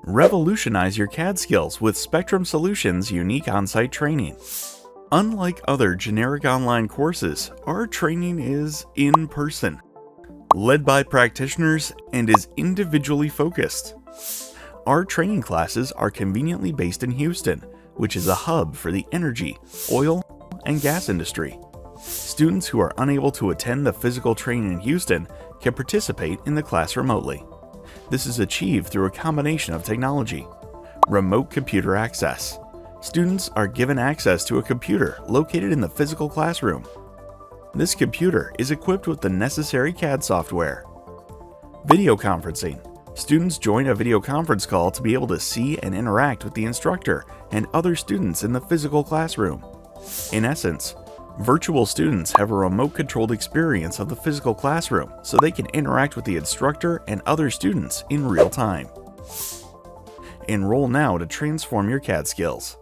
Revolutionize your CAD skills with Spectrum Solutions' unique on-site training. Unlike other generic online courses, our training is in person, led by practitioners, and is individually focused. Our training classes are conveniently based in Houston, which is a hub for the energy, oil, and gas industry. Students who are unable to attend the physical training in Houston can participate in the class remotely. This is achieved through a combination of technology. Remote computer access. Students are given access to a computer located in the physical classroom. This computer is equipped with the necessary CAD software. Video conferencing. Students join a video conference call to be able to see and interact with the instructor and other students in the physical classroom. In essence, virtual students have a remote-controlled experience of the physical classroom so they can interact with the instructor and other students in real time. Enroll now to transform your CAD skills.